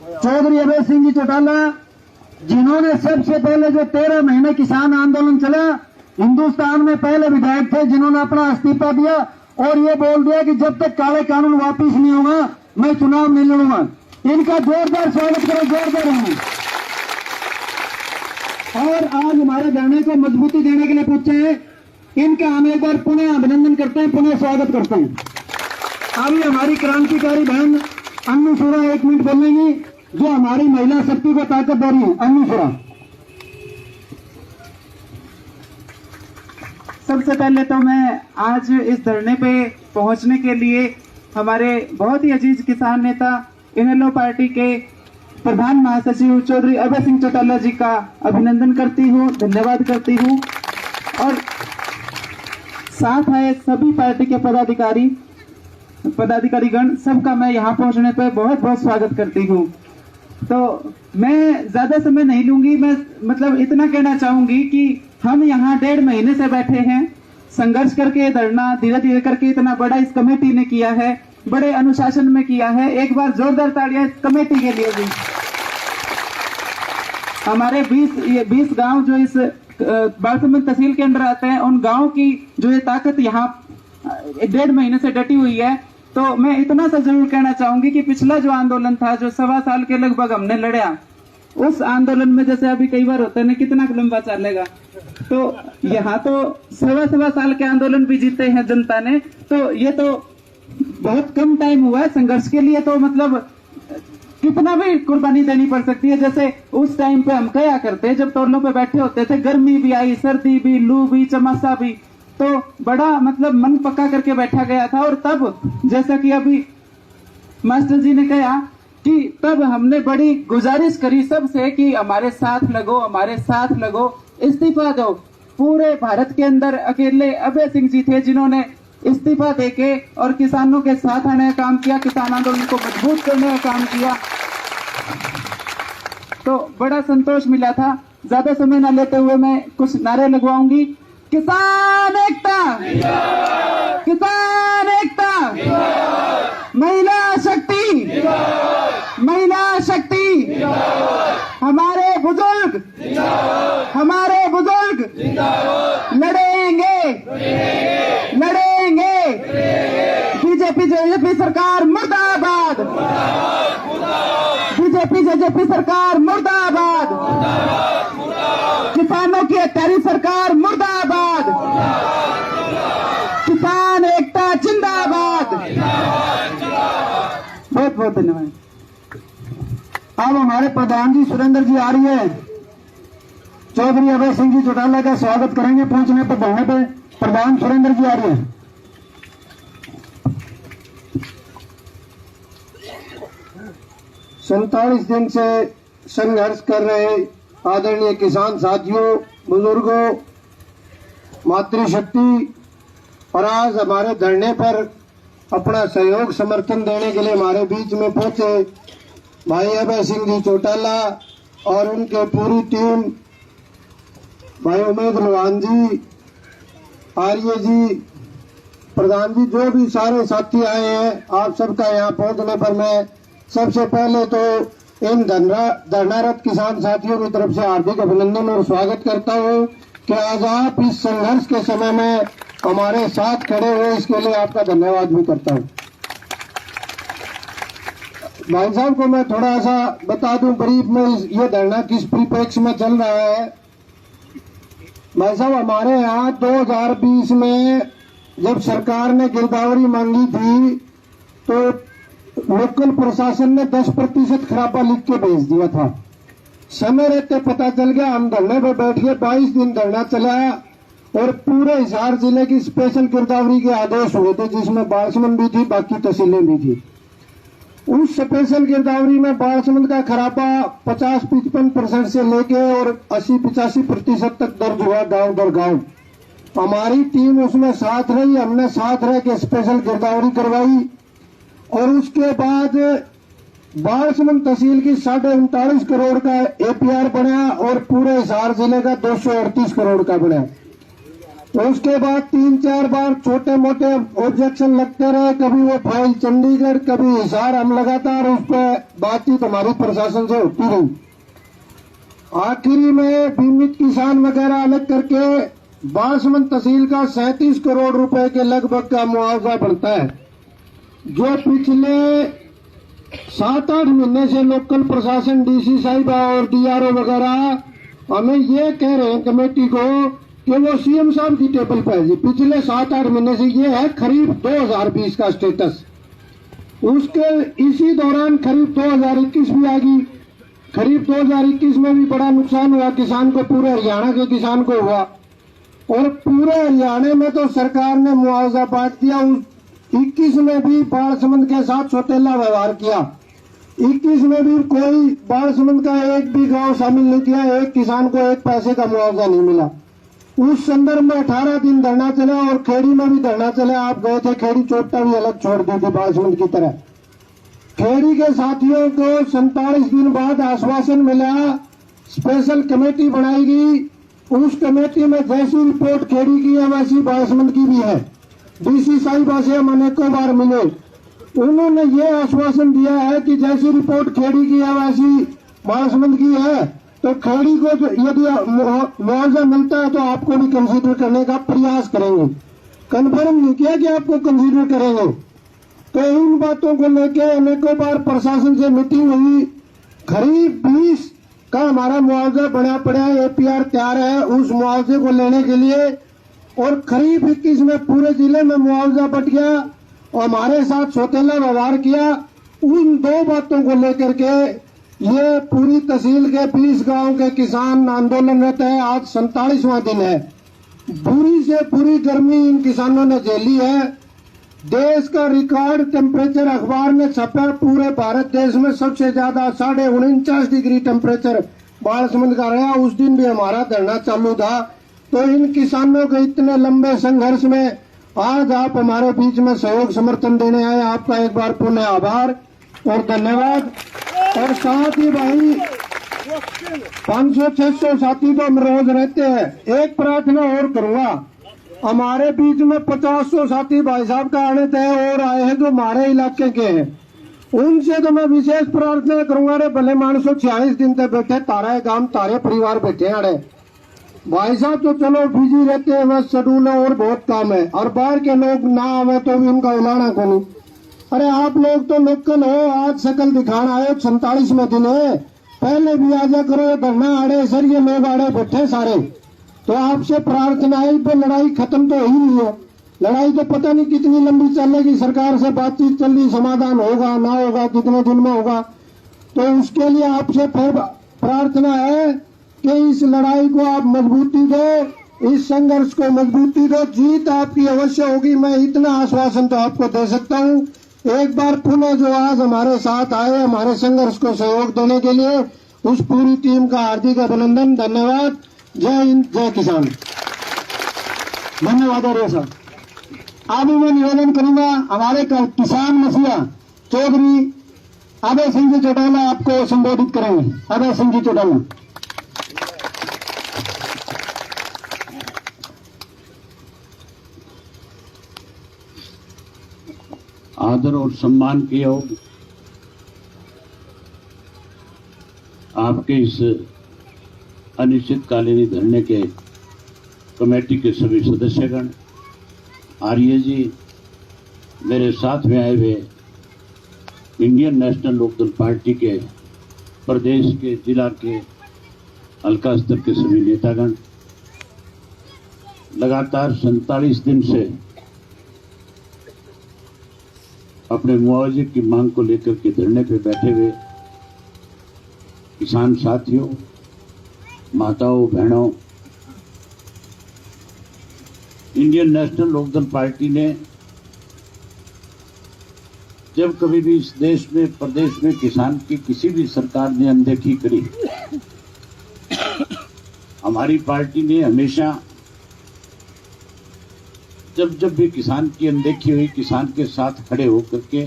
चौधरी अभय सिंह जी चौटाला, जिन्होंने सबसे पहले जो 13 महीने किसान आंदोलन चला, हिंदुस्तान में पहले विधायक थे जिन्होंने अपना इस्तीफा दिया और ये बोल दिया कि जब तक काले कानून वापिस नहीं होगा मैं चुनाव नहीं लड़ूंगा। इनका जोरदार स्वागत करो, जोरदार होंगे। और आज हमारे धरने को मजबूती देने के लिए पूछे हैं, इनका हम एक बार पुनः अभिनंदन करते हैं, पुनः स्वागत करते हैं। अभी हमारी क्रांतिकारी बहन अन्नू सुरा 1 मिनट बोलेंगी, जो हमारी महिला शक्ति को ताकत दे रही है। अन्नू सुरा। सबसे पहले तो मैं आज इस धरने पे पहुंचने के लिए हमारे बहुत ही अजीज किसान नेता इनेलो पार्टी के प्रधान महासचिव चौधरी अभय सिंह चौटाला जी का अभिनंदन करती हूँ, धन्यवाद करती हूँ। और साथ आए सभी पार्टी के पदाधिकारीगण सबका मैं यहाँ पहुंचने पे बहुत बहुत स्वागत करती हूँ। तो मैं ज्यादा समय नहीं लूंगी, मैं मतलब इतना कहना चाहूंगी कि हम यहाँ 1.5 महीने से बैठे हैं, संघर्ष करके धरना धीरे धीरे करके इतना बड़ा इस कमेटी ने किया है, बड़े अनुशासन में किया है। एक बार जोरदार तालियां इस कमेटी के लिए भी। हमारे 20 गांव जो इस बालसमंद तहसील के अंदर आते हैं, उन गांव की जो ये ताकत यहाँ 1.5 महीने से डटी हुई है। तो मैं इतना सा जरूर कहना चाहूंगी कि पिछला जो आंदोलन था, जो 1.25 साल के लगभग हमने लड़ा, उस आंदोलन में जैसे अभी कई बार होता है ना, कितना लंबा चलेगा, तो यहाँ तो 1.25 साल के आंदोलन भी जीते हैं जनता ने। तो ये तो बहुत कम टाइम हुआ है संघर्ष के लिए, तो मतलब कितना भी कुर्बानी देनी पड़ सकती है। जैसे उस टाइम पे हम क्या करते, जब टोलों पे बैठे होते थे, गर्मी भी आई, सर्दी भी, लू भी, चमासा भी, तो बड़ा मतलब मन पक्का करके बैठा गया था। और तब जैसा कि अभी मास्टर जी ने कहा कि तब हमने बड़ी गुजारिश करी सबसे कि हमारे साथ लगो, हमारे साथ लगो, इस्तीफा दो। पूरे भारत के अंदर अकेले अभय सिंह जी थे जिन्होंने इस्तीफा देके और किसानों के साथ आने का काम किया, किसान आंदोलन को मजबूत करने का काम किया। तो बड़ा संतोष मिला था। ज्यादा समय न लेते हुए मैं कुछ नारे लगवाऊंगी। किसान एकता, किसान एकता, महिला शक्ति, महिला शक्ति, हमारे बुजुर्ग, हमारे बुजुर्ग लड़ेंगे, लड़ेंगे। बीजेपी सरकार मुर्दाबाद, बीजेपी सरकार मुर्दाबाद, किसानों की हत्यारी सरकार मुर्दाबाद, किसान एकता जिंदाबाद। बहुत बहुत धन्यवाद। अब हमारे प्रधान जी सुरेंद्र जी आ रही है, चौधरी अभय सिंह जी चौटाला का स्वागत करेंगे। पहुंचने पर धरने पे प्रधान सुरेंद्र जी आ रही है। 47 दिन से संघर्ष कर रहे आदरणीय किसान साथियों, बुजुर्गों, मातृशक्ति, और आज हमारे धरने पर अपना सहयोग समर्थन देने के लिए हमारे बीच में पहुंचे भाई अभय सिंह जी चौटाला और उनके पूरी टीम, भाई उमेद लोहान जी, आर्य जी, प्रधान जी, जो भी सारे साथी आए हैं, आप सबका यहाँ पहुंचने पर मैं सबसे पहले तो इन धरनारत किसान साथियों की तरफ से हार्दिक अभिनंदन और स्वागत करता हूँ कि आज आप इस संघर्ष के समय में हमारे साथ खड़े हुए, इसके लिए आपका धन्यवाद भी करता हूँ। भाई साहब को मैं थोड़ा सा बता दूं ब्रीफ में, ये धरना किस परिप्रेक्ष्य में चल रहा है। भाई साहब, हमारे यहाँ 2020 में जब सरकार ने गिरदावरी मांगी थी तो लोकल प्रशासन ने 10% खराबा लिख के भेज दिया था। समय रहते पता चल गया, हम धरने पर बैठ गए। 22 दिन धरना चला और पूरे हिसार जिले की स्पेशल गिरदावरी के आदेश हुए थे, जिसमें बालसमंद भी थी, बाकी तहसीलें भी थी। उस स्पेशल गिरदावरी में बालसमंद का खराबा 50-55% से लेके और 80-85% तक दर्ज हुआ गांव दर गांव। हमारी टीम उसमें साथ रही, हमने साथ रह के स्पेशल गिरदावरी करवाई और उसके बाद बालसमंद तहसील की 39.5 करोड़ का APR बना और पूरे हिसार जिले का 238 करोड़ का बना। उसके बाद 3-4 बार छोटे मोटे ऑब्जेक्शन लगते रहे, कभी वो फाइल चंडीगढ़, कभी हिसार, हम लगातार उस पर बातचीत हमारी प्रशासन से होती रही। आखिरी में बीमित किसान वगैरह अलग करके बासमन तहसील का 37 करोड़ रुपए के लगभग का मुआवजा बनता है, जो पिछले 7-8 महीने से लोकल प्रशासन, डीसी साहिबा और डीआरओ वगैरह हमें ये कह रहे हैं कमेटी को कि वो सीएम साहब की टेबल पर है जी। पिछले 7-8 महीने से ये है खरीफ 2020 का स्टेटस। उसके इसी दौरान खरीफ 2021 भी आ गई। खरीफ 2021 में भी बड़ा नुकसान हुआ किसान को, पूरे हरियाणा के किसान को हुआ, और पूरे हरियाणा में तो सरकार ने मुआवजा बांट दिया। उस 21 में भी बाढ़ संबंध के साथ सौतेला व्यवहार किया। 21 में भी कोई बाढ़ संबंध का एक भी गांव शामिल नहीं किया, एक किसान को एक पैसे का मुआवजा नहीं मिला। उस संदर्भ में 18 दिन धरना चला और खेड़ी में भी धरना चला। आप गए थे खेड़ी, चोपटा भी अलग छोड़ दी थी बाढ़ संबंध की तरह। खेड़ी के साथियों को 47 दिन बाद आश्वासन मिला, स्पेशल कमेटी बनाएगी। उस कमेटी में जैसी रिपोर्ट खेड़ी की है वैसी बासमंद की भी है। डीसी साहिबा से हम अनेकों बार मिले, उन्होंने ये आश्वासन दिया है कि जैसी रिपोर्ट खेड़ी की है वैसी बासमंद की है, तो खेड़ी को यदि मुआवजा मिलता है तो आपको भी कंसीडर करने का प्रयास करेंगे। कन्फर्म नहीं किया कि आपको कंसीडर करेंगे। तो इन बातों को लेकर अनेकों बार प्रशासन से मीटिंग हुई। खरीफ 20 का हमारा मुआवजा बना पड़ा है, एपीआर तैयार है उस मुआवजे को लेने के लिए, और खरीफ 21 में पूरे जिले में मुआवजा बट गया और हमारे साथ सौतेला व्यवहार किया। उन दो बातों को लेकर के ये पूरी तहसील के 20 गांव के किसान आंदोलन रहते हैं। आज 47वां दिन है। बुरी से बुरी गर्मी इन किसानों ने झेली है। देश का रिकॉर्ड टेम्परेचर अखबार में छपा, पूरे भारत देश में सबसे ज्यादा 49.5 डिग्री टेम्परेचर बालसमंद का रहा। उस दिन भी हमारा धरना चालू था। तो इन किसानों के इतने लंबे संघर्ष में आज आप हमारे बीच में सहयोग समर्थन देने आए, आपका एक बार पुनः आभार और धन्यवाद। और साथ ही भाई 500-600 साथी तो हम रोज रहते हैं। एक प्रार्थना और करूंगा, हमारे बीच में 50 साथी भाई साहब का आने थे और आए हैं जो हमारे इलाके के हैं, उनसे तो मैं विशेष प्रार्थना करूंगा। अरे भले मानसो 46 दिन तक बैठे, तारा गांव तारे परिवार बैठे हैं। अरे भाई साहब तो चलो बिजी रहते हैं, बस शेड्यूल है और बहुत काम है, और बाहर के लोग ना आवे तो भी उनका उलाना को नहीं। अरे आप लोग तो लोकल हो, आज शकल दिखाना आए, 47वें दिन है, पहले भी आजा करो। धरना आड़े सर, ये लोग आड़े बैठे सारे, तो आपसे प्रार्थना है पर लड़ाई खत्म तो ही नहीं है। लड़ाई तो पता नहीं कितनी लंबी चलेगी, सरकार से बातचीत चल रही, समाधान होगा ना होगा, कितने दिन में होगा। तो उसके लिए आपसे फिर प्रार्थना है कि इस लड़ाई को आप मजबूती दो, इस संघर्ष को मजबूती दो, जीत आपकी अवश्य होगी। मैं इतना आश्वासन तो आपको दे सकता हूँ। एक बार पुनः जो आज हमारे साथ आए हमारे संघर्ष को सहयोग देने के लिए, उस पूरी टीम का हार्दिक अभिनंदन, धन्यवाद। जय हिंद, जय किसान। धन्यवाद। और साहब आगे मैं निवेदन करूंगा, हमारे किसान मसीहा चौधरी अभय सिंह जी चौटाला आपको संबोधित करेंगे। अभय सिंह जी चौटाला। आदर और सम्मान के योग आपके इस अनिश्चितकालीन धरने के कमेटी के सभी सदस्यगण, आर्य जी, मेरे साथ में आए हुए इंडियन नेशनल लोकदल पार्टी के प्रदेश के, जिला के, हल्का स्तर के सभी नेतागण, लगातार 47 दिन से अपने मुआवजे की मांग को लेकर के धरने पे बैठे हुए किसान साथियों, माताओं, बहनों, इंडियन नेशनल लोकदल पार्टी ने जब कभी भी इस देश में, प्रदेश में किसान की किसी भी सरकार ने अनदेखी करी, हमारी पार्टी ने हमेशा जब भी किसान की अनदेखी हुई, किसान के साथ खड़े होकर के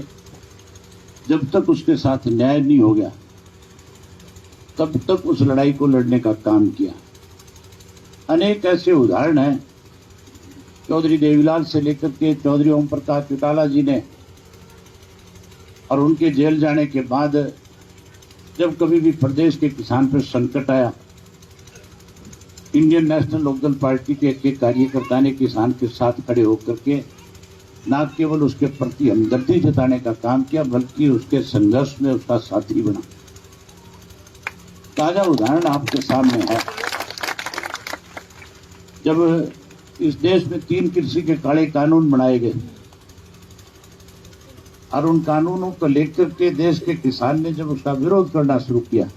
जब तक उसके साथ न्याय नहीं हो गया तब तक उस लड़ाई को लड़ने का काम किया। अनेक ऐसे उदाहरण हैं चौधरी देवीलाल से लेकर के चौधरी ओम प्रकाश चौटाला जी ने, और उनके जेल जाने के बाद जब कभी भी प्रदेश के किसान पर संकट आया, इंडियन नेशनल लोकदल पार्टी के एक कार्यकर्ता ने किसान के साथ खड़े होकर के न केवल उसके प्रति हमदर्दी जताने का काम किया, बल्कि उसके संघर्ष में उसका साथी बना। ताजा उदाहरण आपके सामने है। जब इस देश में 3 कृषि के काले कानून बनाए गए और उन कानूनों को लेकर के देश के किसान ने जब उसका विरोध करना शुरू किया,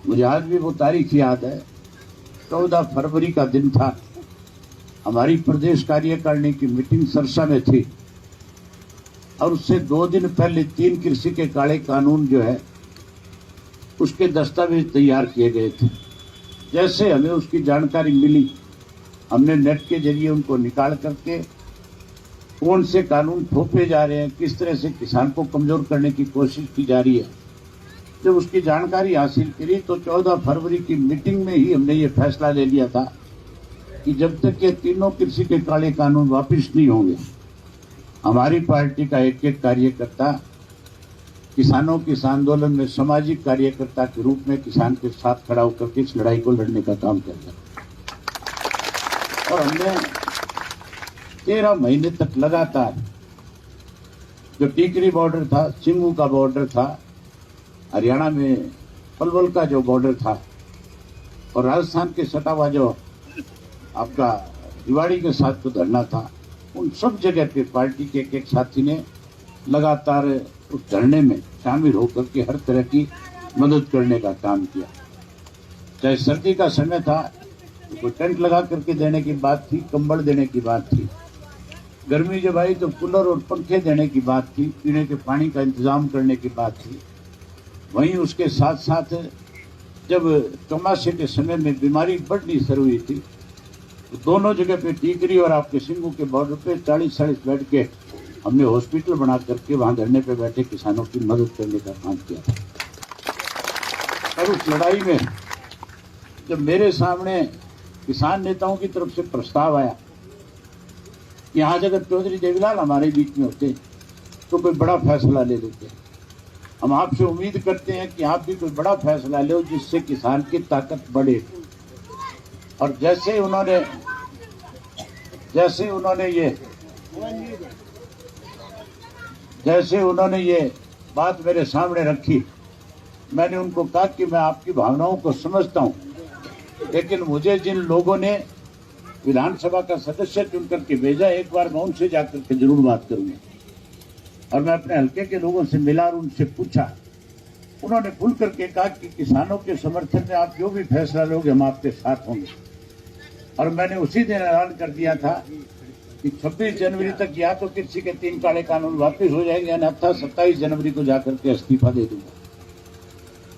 मुझे आज भी वो तारीख याद है। 14 फरवरी का दिन था। हमारी प्रदेश कार्यकारिणी की मीटिंग सरसा में थी और उससे 2 दिन पहले 3 कृषि के काले कानून जो है उसके दस्तावेज तैयार किए गए थे। जैसे हमें उसकी जानकारी मिली, हमने नेट के जरिए उनको निकाल करके कौन से कानून थोपे जा रहे हैं, किस तरह से किसान को कमजोर करने की कोशिश की जा रही है, जब उसकी जानकारी हासिल करी तो 14 फरवरी की मीटिंग में ही हमने ये फैसला ले लिया था कि जब तक ये तीनों कृषि के काले कानून वापस नहीं होंगे, हमारी पार्टी का एक एक कार्यकर्ता किसानों के इस आंदोलन में सामाजिक कार्यकर्ता के रूप में किसान के साथ खड़ा होकर के इस लड़ाई को लड़ने का काम करेगा। और हमने 13 महीने तक लगातार जो टीकरी बॉर्डर था, सिंगू का बॉर्डर था, हरियाणा में पलवल का जो बॉर्डर था और राजस्थान के सटा हुआ जो आपका रिवाड़ी के साथ जो धरना था, उन सब जगह पे पार्टी के एक एक साथी ने लगातार उस धरने में शामिल होकर के हर तरह की मदद करने का काम किया। चाहे सर्दी का समय था तो कोई टेंट लगा करके देने की बात थी, कंबल देने की बात थी, गर्मी जब आई तो कूलर और पंखे देने की बात थी, पीने के पानी का इंतजाम करने की बात थी। वहीं उसके साथ साथ जब चौमासे के समय में बीमारी बढ़नी शुरू हुई थी तो दोनों जगह पे टीकरी और आपके सिंगू के बॉर्डर पे 40-40 बेड के हमने हॉस्पिटल बना करके वहां धरने पे बैठे किसानों की मदद करने का काम किया था। और उस लड़ाई में जब मेरे सामने किसान नेताओं की तरफ से प्रस्ताव आया कि आज अगर चौधरी देवीलाल हमारे बीच में होते तो कोई बड़ा फैसला ले लेते, हम आपसे उम्मीद करते हैं कि आप भी कोई बड़ा फैसला लो जिससे किसान की ताकत बढ़े। और जैसे उन्होंने ये बात मेरे सामने रखी, मैंने उनको कहा कि मैं आपकी भावनाओं को समझता हूं, लेकिन मुझे जिन लोगों ने विधानसभा का सदस्य चुन करके भेजा, एक बार मैं उनसे जाकर के जरूर बात करूंगा। और मैं अपने हल्के के लोगों से मिला और उनसे पूछा, उन्होंने खुल करके कहा कि किसानों के समर्थन में आप जो भी फैसला लोगे हम आपके साथ होंगे। और मैंने उसी दिन ऐलान कर दिया था कि 26 जनवरी तक या तो कृषि के 3 काले कानून वापस हो जाएंगे, अन्यथा 27 जनवरी को जाकर के इस्तीफा दे दूंगा।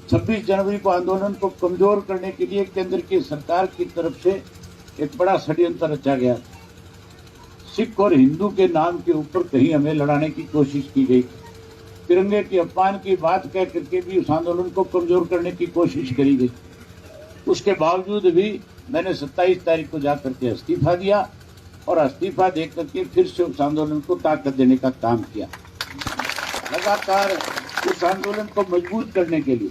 26 जनवरी को आंदोलन को कमजोर करने के लिए केंद्र की सरकार की तरफ से एक बड़ा षड्यंत्र रचा गया। सिख और हिंदू के नाम के ऊपर कहीं हमें लड़ाने की कोशिश की गई, तिरंगे के अपमान की बात कह करके भी उस आंदोलन को कमजोर करने की कोशिश करी गई। उसके बावजूद भी मैंने 27 तारीख को जाकर के इस्तीफा दिया और इस्तीफा दे करके फिर से उस आंदोलन को ताकत देने का काम किया। लगातार उस आंदोलन को मजबूत करने के लिए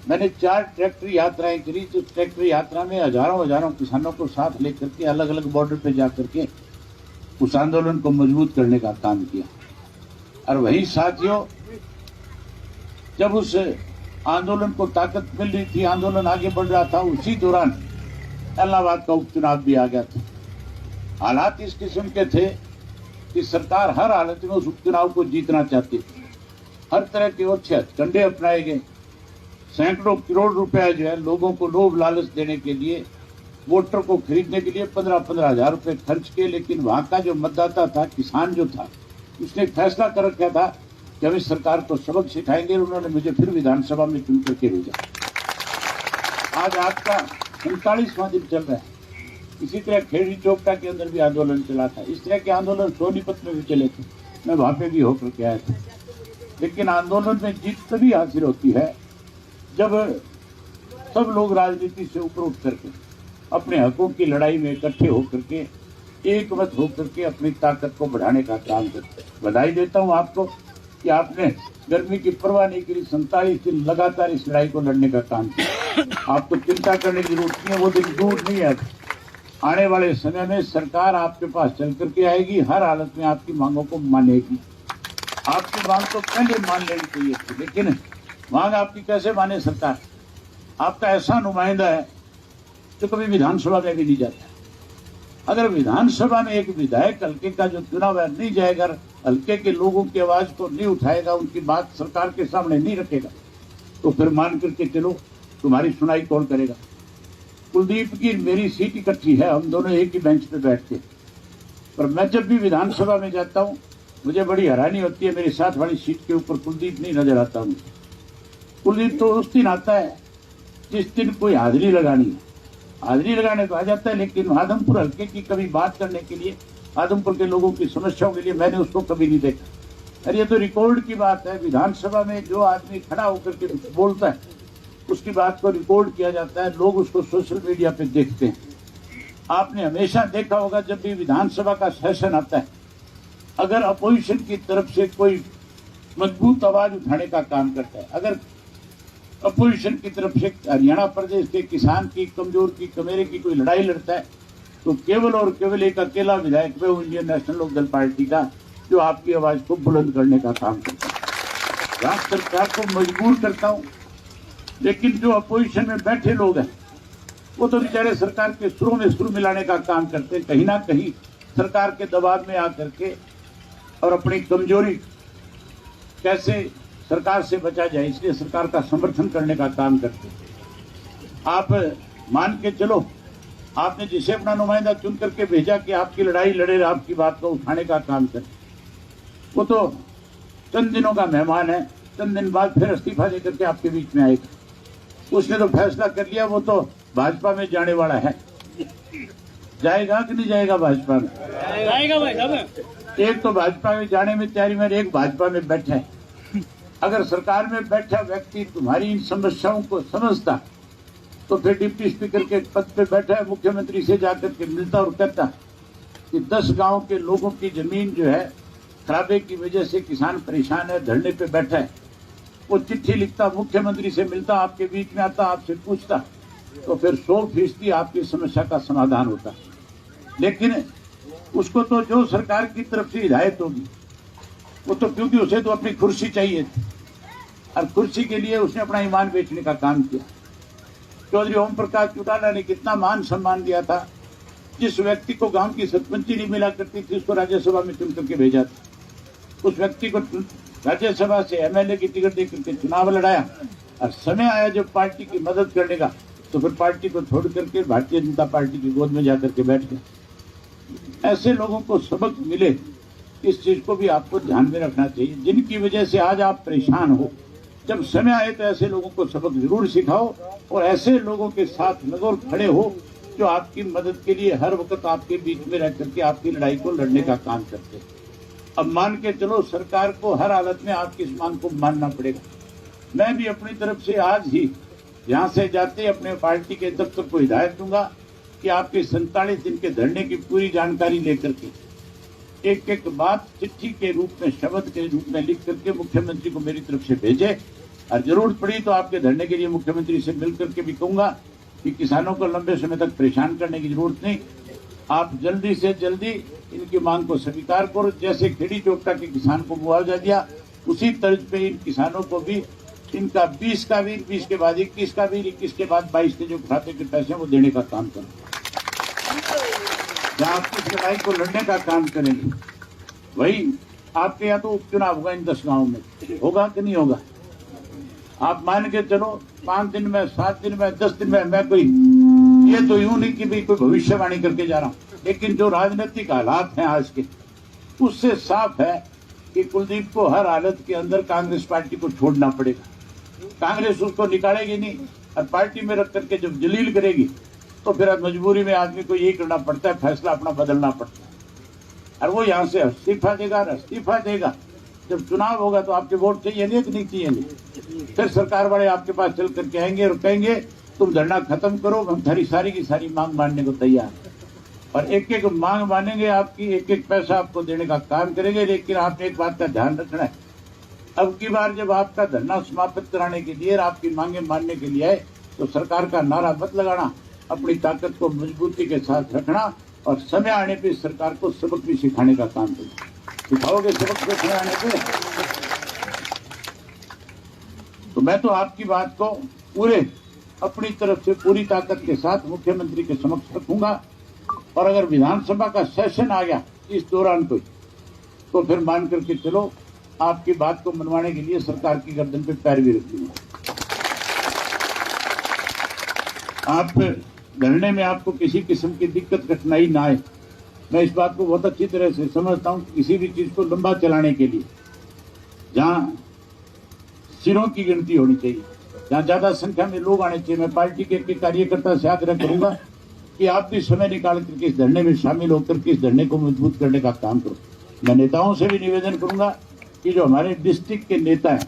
मैंने 4 ट्रैक्टर यात्राएं करी। तो ट्रैक्टर यात्रा में हजारों किसानों को साथ लेकर के अलग अलग बॉर्डर पे जाकर के उस आंदोलन को मजबूत करने का काम किया। और वही साथियों, जब उस आंदोलन को ताकत मिल रही थी, आंदोलन आगे बढ़ रहा था, उसी दौरान इलाहाबाद का उपचुनाव भी आ गया था। हालात इस किस्म के थे कि सरकार हर हालत में उस उपचुनाव को जीतना चाहती थी। हर तरह के अच्छे हथकंडे अपनाए गए। सैकड़ों करोड़ रुपया जो है लोगों को लोभ लालच देने के लिए, वोटर को खरीदने के लिए 15-15 हजार रुपए खर्च किए। लेकिन वहां का जो मतदाता था, किसान जो था, उसने फैसला कर रखा था कि हम इस सरकार को सबक सिखाएंगे। उन्होंने मुझे फिर विधानसभा में चुन करके भेजा। आज आपका 39वां दिन चल रहा है। इसी तरह खेड़ी चौपटा के अंदर भी आंदोलन चला था। इस तरह के आंदोलन सोनीपत में भी चले थे, मैं वहां पे भी होकर के आया था। लेकिन आंदोलन में जीत तभी हासिल होती है जब सब लोग राजनीति से ऊपर उठ करके अपने हकों की लड़ाई में इकट्ठे होकर के एक मत होकर के अपनी ताकत को बढ़ाने का काम करते हैं। बधाई देता हूं आपको कि आपने गर्मी की परवाह नहीं करी, 47 दिन लगातार इस लड़ाई को लड़ने का काम किया। आपको चिंता करने की जरूरत नहीं है, वो दिन दूर नहीं है। आने वाले समय में सरकार आपके पास चल करके आएगी, हर हालत में आपकी मांगों को मानेगी। आपकी मांग तो पहले मान लेनी चाहिए थी, लेकिन मांग आपकी कैसे माने सरकार? आपका ऐसा नुमाइंदा है जो कभी विधानसभा में भी नहीं जाता। अगर विधानसभा में एक विधायक हल्के का जो चुनाव है नहीं जाएगा, हल्के के लोगों की आवाज को नहीं उठाएगा, उनकी बात सरकार के सामने नहीं रखेगा, तो फिर मान करके चलो तुम्हारी सुनाई कौन करेगा? कुलदीप की मेरी सीट इकट्ठी है, हम दोनों एक ही बेंच पे बैठते, पर मैं जब भी विधानसभा में जाता हूँ मुझे बड़ी हैरानी होती है, मेरी साथ वाली सीट के ऊपर कुलदीप नहीं नजर आता हूँ। कुलदीप तो उस दिन आता है जिस दिन कोई हाजिरी लगानी है, हाजिरी लगाने को आ जाता है, लेकिन आदमपुर हल्के की कभी बात करने के लिए, आदमपुर के लोगों की समस्याओं के लिए मैंने उसको कभी नहीं देखा। अरे ये तो रिकॉर्ड की बात है, विधानसभा में जो आदमी खड़ा होकर के बोलता है उसकी बात को रिकॉर्ड किया जाता है, लोग उसको सोशल मीडिया पे देखते हैं। आपने हमेशा देखा होगा जब भी विधानसभा का सेशन आता है, अगर अपोजिशन की तरफ से कोई मजबूत आवाज उठाने का काम करता है, अगर अपोजिशन की तरफ से हरियाणा प्रदेश के किसान की, कमजोर की, कमेरे की कोई लड़ाई लड़ता है, तो केवल और केवल एक अकेला विधायक है इंडियन नेशनल लोकदल पार्टी का, जो आपकी आवाज को बुलंद करने का काम करता है। राज्य सरकार को मजबूर करता हूं, लेकिन जो अपोजिशन में बैठे लोग हैं वो तो बेचारे सरकार के सुरों में सुर मिलाने का काम करते हैं, कहीं ना कहीं सरकार के दबाव में आकर के, और अपनी कमजोरी कैसे सरकार से बचा जाए इसलिए सरकार का समर्थन करने का काम करते हैं। आप मान के चलो, आपने जिसे अपना नुमाइंदा चुन करके भेजा कि आपकी लड़ाई लड़े, आपकी बात को उठाने का काम करे, वो तो चंद दिनों का मेहमान है, चंद दिन बाद फिर इस्तीफा देकर के आपके बीच में आएगा। उसने तो फैसला कर लिया, वो तो भाजपा में जाने वाला है। जाएगा कि नहीं जाएगा भाजपा में? जाएगा भाई साहब। एक तो भाजपा में जाने में तैयारी में, एक भाजपा में बैठा है। अगर सरकार में बैठा व्यक्ति तुम्हारी इन समस्याओं को समझता तो फिर डिप्टी स्पीकर के पद पे बैठा है, मुख्यमंत्री से जाकर के मिलता और कहता कि 10 गांव के लोगों की जमीन जो है खराबे की वजह से किसान परेशान है, धरने पे बैठा है। वो चिट्ठी लिखता, मुख्यमंत्री से मिलता, आपके बीच में आता, आपसे पूछता, तो फिर 100% आपकी समस्या का समाधान होता। लेकिन उसको तो जो सरकार की तरफ से हिदायत होगी, वो तो क्योंकि उसे तो अपनी कुर्सी चाहिए थी, और कुर्सी के लिए उसने अपना ईमान बेचने का काम किया। चौधरी ओम प्रकाश चौटाला ने कितना मान सम्मान दिया था, जिस व्यक्ति को गांव की सरपंची नहीं मिला करती थी उसको राज्यसभा में चुन करके भेजा था, उस व्यक्ति को राज्यसभा से एमएलए की टिकट देकर के चुनाव लड़ाया, और समय आया जब पार्टी की मदद करने का तो फिर पार्टी को छोड़ करके भारतीय जनता पार्टी की गोद में जाकर के बैठ गए। ऐसे लोगों को सबक मिले, इस चीज को भी आपको ध्यान में रखना चाहिए, जिनकी वजह से आज आप परेशान हो। जब समय आए तो ऐसे लोगों को सबक जरूर सिखाओ, और ऐसे लोगों के साथ लगो और खड़े हो जो आपकी मदद के लिए हर वक्त आपके बीच में रह करके आपकी लड़ाई को लड़ने का काम करते हैं। अब मान के चलो, सरकार को हर हालत में आपकी इस मांग को मानना पड़ेगा। मैं भी अपनी तरफ से आज ही यहाँ से जाते अपने पार्टी के दफ्तर को हिदायत दूंगा कि आपके 47 दिन के धरने की पूरी जानकारी लेकर के एक एक बात चिट्ठी के रूप में, शब्द के रूप में लिख करके मुख्यमंत्री को मेरी तरफ से भेजे, और जरूरत पड़ी तो आपके धरने के लिए मुख्यमंत्री से मिल करके भी कहूंगा कि किसानों को लंबे समय तक परेशान करने की जरूरत नहीं, आप जल्दी से जल्दी इनकी मांग को स्वीकार करो। जैसे खेड़ी चोपटा के किसान को मुआवजा दिया, उसी तर्ज पे इन किसानों को भी इनका 20 का भी, 20 के बाद 21 का भी, 21 के बाद 22 के जो खाते के पैसे हैं वो देने का काम करें। जहाँ आप इस लड़ाई को लड़ने का काम करेंगे, वही आपके यहाँ तो उपचुनाव होगा इन 10 गाँव में, होगा कि नहीं होगा? आप मान के चलो 5 दिन में, 7 दिन में, 10 दिन में, मैं कोई ये तो यूं नहीं कि भी कोई भविष्यवाणी करके जा रहा हूं, लेकिन जो राजनीतिक हालात हैं आज के, उससे साफ है कि कुलदीप को हर हालत के अंदर कांग्रेस पार्टी को छोड़ना पड़ेगा। कांग्रेस उसको निकालेगी नहीं, और पार्टी में रख करके जब जलील करेगी तो फिर मजबूरी में आदमी को यही करना पड़ता है, फैसला अपना बदलना पड़ता है, और वो यहाँ से इस्तीफा देगा, और इस्तीफा देगा जब चुनाव होगा तो आपके वोट चाहिए नहीं कि नहीं चाहिए नहीं, फिर सरकार वाले आपके पास चल करके आएंगे और कहेंगे तुम धरना खत्म करो, हम सारी की सारी मांग मानने को तैयार हैं। और एक एक मांग मानेंगे आपकी, एक एक पैसा आपको देने का काम करेंगे। लेकिन आपने एक बात का ध्यान रखना है, अब की बार जब आपका धरना समाप्त कराने के लिए और आपकी मांगे मानने के लिए आए तो सरकार का नारा मत लगाना, अपनी ताकत को मजबूती के साथ रखना और समय आने पे सरकार को सबक भी सिखाने का काम करें। सिखाओगे सबक को समय आने पे? तो मैं तो आपकी बात को पूरे अपनी तरफ से पूरी ताकत के साथ मुख्यमंत्री के समक्ष रखूंगा। और अगर विधानसभा का सेशन आ गया इस दौरान कोई, तो फिर मान करके चलो आपकी बात को मनवाने के लिए सरकार की गर्दन पे पैर भी रख दूंगा। आप धरने में आपको किसी किस्म की दिक्कत कठिनाई ना आए, मैं इस बात को बहुत अच्छी तरह से समझता हूं। किसी भी चीज को लंबा चलाने के लिए जहां सिरों की गिनती होनी चाहिए, जहां ज्यादा संख्या में लोग आने चाहिए, मैं पार्टी के कार्यकर्ता से आग्रह करूंगा कि आप भी समय निकाल करके इस धरने में शामिल होकर के इस धरने को मजबूत करने का काम करो। मैं नेताओं से भी निवेदन करूंगा कि जो हमारे डिस्ट्रिक्ट के नेता हैं,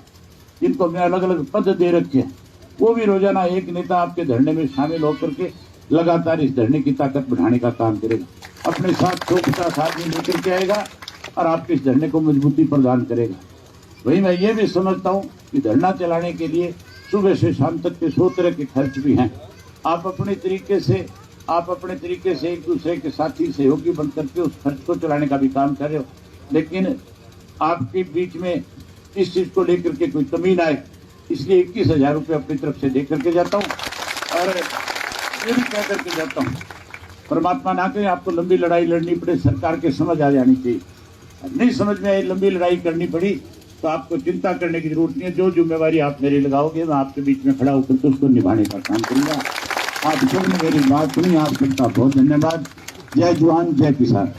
जिनको हमने अलग अलग पद दे रखे हैं, वो भी रोजाना एक नेता आपके धरने में शामिल होकर के लगातार इस धरने की ताकत बढ़ाने का काम करेगा, अपने साथ 150 आदमी लेकर के आएगा और आपके इस धरने को मजबूती प्रदान करेगा। वही मैं ये भी समझता हूँ कि धरना चलाने के लिए सुबह से शाम तक के 100 तरह के खर्च भी हैं। आप अपने तरीके से एक दूसरे के साथी सहयोगी बन करके उस खर्च को चलाने का भी काम कर रहे हो, लेकिन आपके बीच में इस चीज को लेकर के कोई कमी ना आए, इसलिए 21,000 रुपये अपनी तरफ से दे करके जाता हूँ। और ये भी कह करके जाता हूँ, परमात्मा ना कहे आपको लंबी लड़ाई लड़नी पड़े, सरकार के समझ आ जानी चाहिए। नहीं समझ में आई, लंबी लड़ाई करनी पड़ी, तो आपको चिंता करने की जरूरत नहीं है। जो जिम्मेवारी आप मेरे लगाओगे मैं आपके बीच में खड़ा होकर के उसको निभाने का काम करूंगा। आप सबने मेरी बात सुनी, आप सबका बहुत धन्यवाद। जय जवान जय किसान।